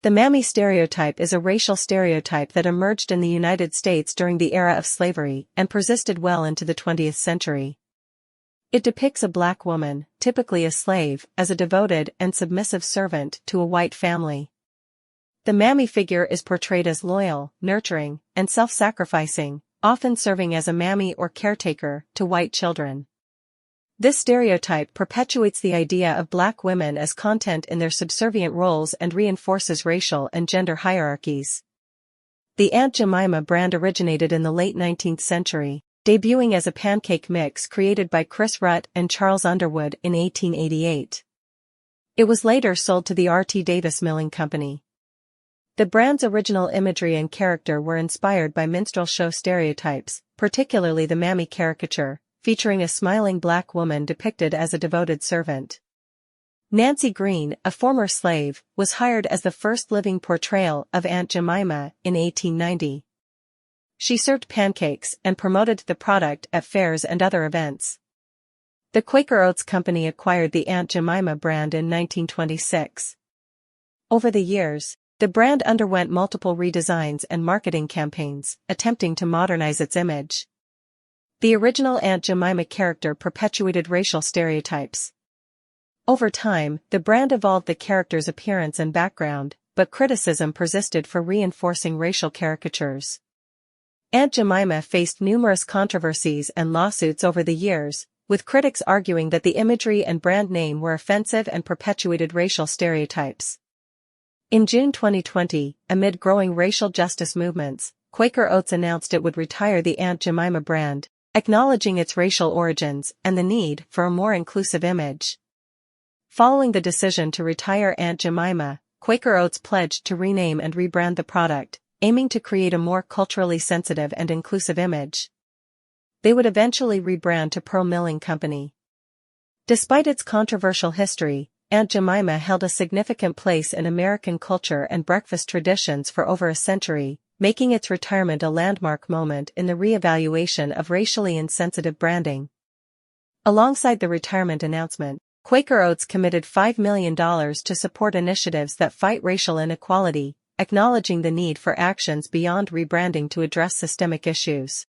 The mammy stereotype is a racial stereotype that emerged in the United States during the era of slavery and persisted well into the 20th century. It depicts a black woman, typically a slave, as a devoted and submissive servant to a white family. The mammy figure is portrayed as loyal, nurturing, and self-sacrificing, often serving as a mammy or caretaker to white children. This stereotype perpetuates the idea of black women as content in their subservient roles and reinforces racial and gender hierarchies. The Aunt Jemima brand originated in the late 19th century, debuting as a pancake mix created by Chris Rutt and Charles Underwood in 1888. It was later sold to the R.T. Davis Milling Company. The brand's original imagery and character were inspired by minstrel show stereotypes, particularly the mammy caricature, featuring a smiling black woman depicted as a devoted servant. Nancy Green, a former slave, was hired as the first living portrayal of Aunt Jemima in 1890. She served pancakes and promoted the product at fairs and other events. The Quaker Oats Company acquired the Aunt Jemima brand in 1926. Over the years, the brand underwent multiple redesigns and marketing campaigns, attempting to modernize its image. The original Aunt Jemima character perpetuated racial stereotypes. Over time, the brand evolved the character's appearance and background, but criticism persisted for reinforcing racial caricatures. Aunt Jemima faced numerous controversies and lawsuits over the years, with critics arguing that the imagery and brand name were offensive and perpetuated racial stereotypes. In June 2020, amid growing racial justice movements, Quaker Oats announced it would retire the Aunt Jemima brand, acknowledging its racial origins and the need for a more inclusive image. Following the decision to retire Aunt Jemima, Quaker Oats pledged to rename and rebrand the product, aiming to create a more culturally sensitive and inclusive image. They would eventually rebrand to Pearl Milling Company. Despite its controversial history, Aunt Jemima held a significant place in American culture and breakfast traditions for over a century, making its retirement a landmark moment in the re-evaluation of racially insensitive branding. Alongside the retirement announcement, Quaker Oats committed $5 million to support initiatives that fight racial inequality, acknowledging the need for actions beyond rebranding to address systemic issues.